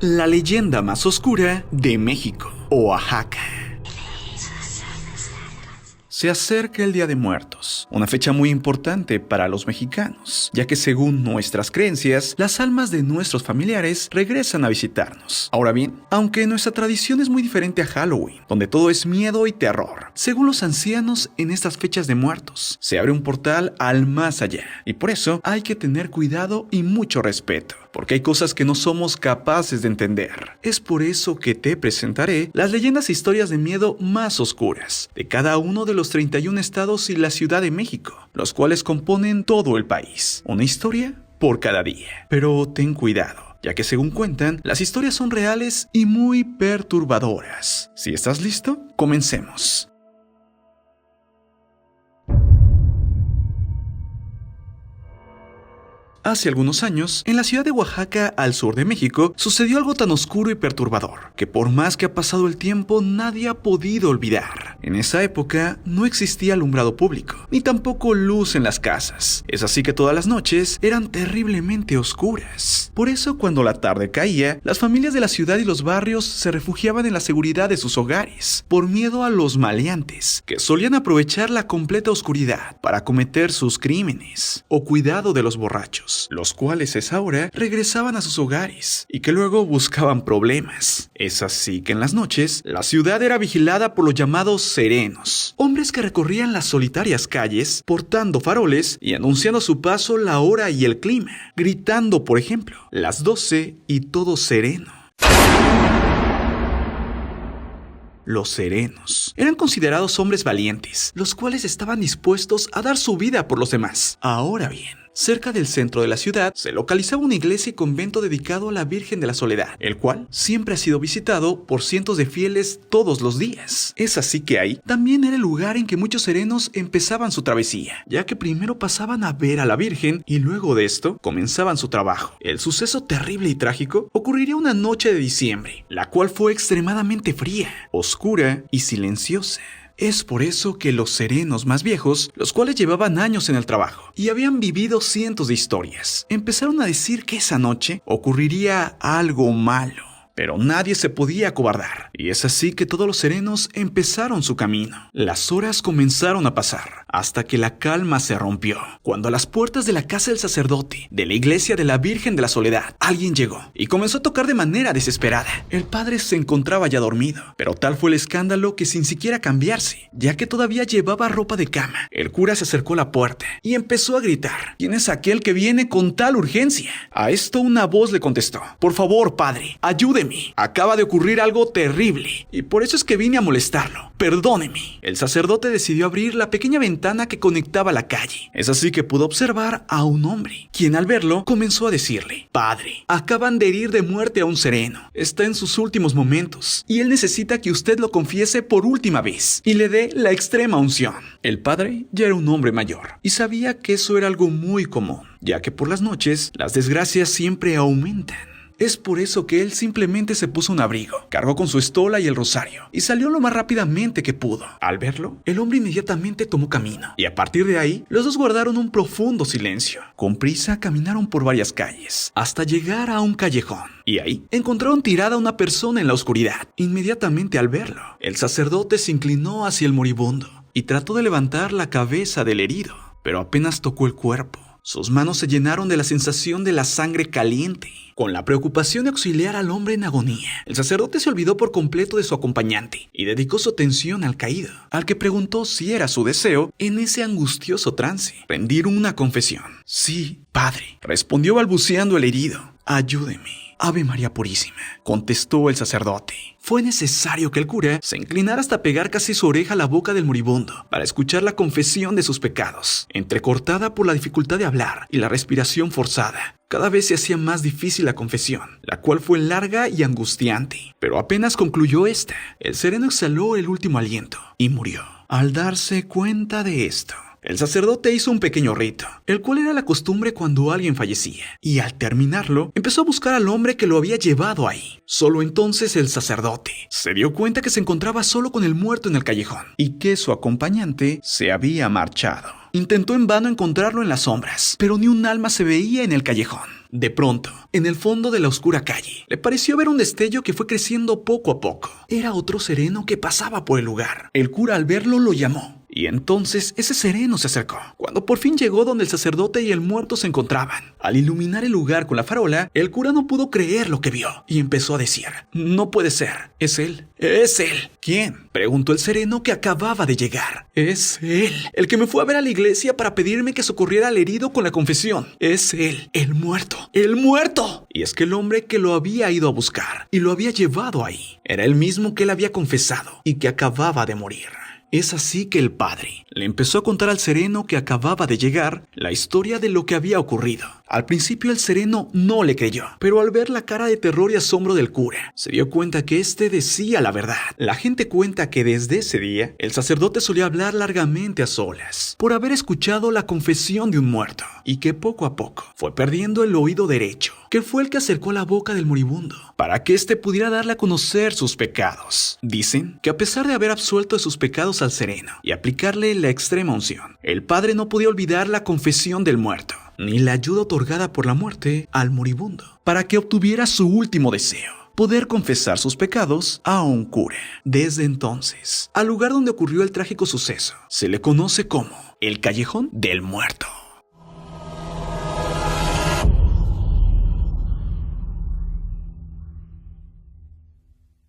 La leyenda más oscura de México, Oaxaca. Se acerca el Día de Muertos, una fecha muy importante para los mexicanos, ya que según nuestras creencias, las almas de nuestros familiares regresan a visitarnos. Ahora bien, aunque nuestra tradición es muy diferente a Halloween, donde todo es miedo y terror, según los ancianos, en estas fechas de muertos, se abre un portal al más allá, y por eso hay que tener cuidado y mucho respeto, porque hay cosas que no somos capaces de entender. Es por eso que te presentaré las leyendas e historias de miedo más oscuras de cada uno de los 31 estados y la Ciudad de México, los cuales componen todo el país. Una historia por cada día. Pero ten cuidado, ya que según cuentan, las historias son reales y muy perturbadoras. Si estás listo, comencemos. Hace algunos años, en la ciudad de Oaxaca, al sur de México, sucedió algo tan oscuro y perturbador, que por más que ha pasado el tiempo, nadie ha podido olvidar. En esa época, no existía alumbrado público, ni tampoco luz en las casas. Es así que todas las noches eran terriblemente oscuras. Por eso, cuando la tarde caía, las familias de la ciudad y los barrios se refugiaban en la seguridad de sus hogares, por miedo a los maleantes, que solían aprovechar la completa oscuridad para cometer sus crímenes, o cuidado de los borrachos, los cuales a esa hora regresaban a sus hogares y que luego buscaban problemas. Es así que en las noches, la ciudad era vigilada por los llamados serenos, hombres que recorrían las solitarias calles portando faroles y anunciando a su paso la hora y el clima, gritando, por ejemplo, las 12 y todo sereno. Los serenos eran considerados hombres valientes, los cuales estaban dispuestos a dar su vida por los demás. Ahora bien, cerca del centro de la ciudad se localizaba una iglesia y convento dedicado a la Virgen de la Soledad, el cual siempre ha sido visitado por cientos de fieles todos los días. Es así que ahí también era el lugar en que muchos serenos empezaban su travesía, ya que primero pasaban a ver a la Virgen y luego de esto comenzaban su trabajo. El suceso terrible y trágico ocurriría una noche de diciembre, la cual fue extremadamente fría, oscura y silenciosa. Es por eso que los serenos más viejos, los cuales llevaban años en el trabajo y habían vivido cientos de historias, empezaron a decir que esa noche ocurriría algo malo. Pero nadie se podía acobardar, y es así que todos los serenos empezaron su camino. Las horas comenzaron a pasar, hasta que la calma se rompió, cuando a las puertas de la casa del sacerdote, de la iglesia de la Virgen de la Soledad, alguien llegó, y comenzó a tocar de manera desesperada. El padre se encontraba ya dormido, pero tal fue el escándalo que sin siquiera cambiarse, ya que todavía llevaba ropa de cama, el cura se acercó a la puerta, y empezó a gritar: ¿Quién es aquel que viene con tal urgencia? A esto una voz le contestó: Por favor, padre, ayúdeme. Acaba de ocurrir algo terrible y por eso es que vine a molestarlo. Perdóneme. El sacerdote decidió abrir la pequeña ventana que conectaba a la calle. Es así que pudo observar a un hombre, quien al verlo comenzó a decirle: Padre, acaban de herir de muerte a un sereno. Está en sus últimos momentos y él necesita que usted lo confiese por última vez y le dé la extrema unción. El padre ya era un hombre mayor y sabía que eso era algo muy común, ya que por las noches las desgracias siempre aumentan. Es por eso que él simplemente se puso un abrigo, cargó con su estola y el rosario, y salió lo más rápidamente que pudo. Al verlo, el hombre inmediatamente tomó camino, y a partir de ahí, los dos guardaron un profundo silencio. Con prisa caminaron por varias calles, hasta llegar a un callejón, y ahí encontraron tirada a una persona en la oscuridad. Inmediatamente al verlo, el sacerdote se inclinó hacia el moribundo, y trató de levantar la cabeza del herido, pero apenas tocó el cuerpo. Sus manos se llenaron de la sensación de la sangre caliente. Con la preocupación de auxiliar al hombre en agonía, el sacerdote se olvidó por completo de su acompañante y dedicó su atención al caído, al que preguntó si era su deseo, en ese angustioso trance, rendir una confesión. Sí, padre, respondió balbuceando el herido. Ayúdeme. Ave María Purísima, contestó el sacerdote. Fue necesario que el cura se inclinara hasta pegar casi su oreja a la boca del moribundo para escuchar la confesión de sus pecados, entrecortada por la dificultad de hablar y la respiración forzada. Cada vez se hacía más difícil la confesión, la cual fue larga y angustiante. Pero apenas concluyó esta, el sereno exhaló el último aliento y murió. Al darse cuenta de esto, el sacerdote hizo un pequeño rito, el cual era la costumbre cuando alguien fallecía, y al terminarlo, empezó a buscar al hombre que lo había llevado ahí. Solo entonces el sacerdote se dio cuenta que se encontraba solo con el muerto en el callejón, y que su acompañante se había marchado. Intentó en vano encontrarlo en las sombras, pero ni un alma se veía en el callejón. De pronto, en el fondo de la oscura calle, le pareció ver un destello que fue creciendo poco a poco. Era otro sereno que pasaba por el lugar. El cura al verlo lo llamó. Y entonces ese sereno se acercó. Cuando por fin llegó donde el sacerdote y el muerto se encontraban, al iluminar el lugar con la farola, el cura no pudo creer lo que vio y empezó a decir: no puede ser, es él, es él. ¿Quién?, preguntó el sereno que acababa de llegar. Es él, el que me fue a ver a la iglesia para pedirme que socorriera al herido con la confesión. Es él, el muerto, el muerto. Y es que el hombre que lo había ido a buscar y lo había llevado ahí era el mismo que él había confesado y que acababa de morir. Es así que el padre le empezó a contar al sereno que acababa de llegar la historia de lo que había ocurrido. Al principio el sereno no le creyó, pero al ver la cara de terror y asombro del cura, se dio cuenta que éste decía la verdad. La gente cuenta que desde ese día, el sacerdote solía hablar largamente a solas, por haber escuchado la confesión de un muerto, y que poco a poco fue perdiendo el oído derecho, que fue el que acercó la boca del moribundo, para que éste pudiera darle a conocer sus pecados. Dicen que a pesar de haber absuelto de sus pecados al sereno y aplicarle la extrema unción, el padre no podía olvidar la confesión del muerto, ni la ayuda otorgada por la muerte al moribundo, para que obtuviera su último deseo: poder confesar sus pecados a un cura. Desde entonces, al lugar donde ocurrió el trágico suceso se le conoce como el Callejón del Muerto.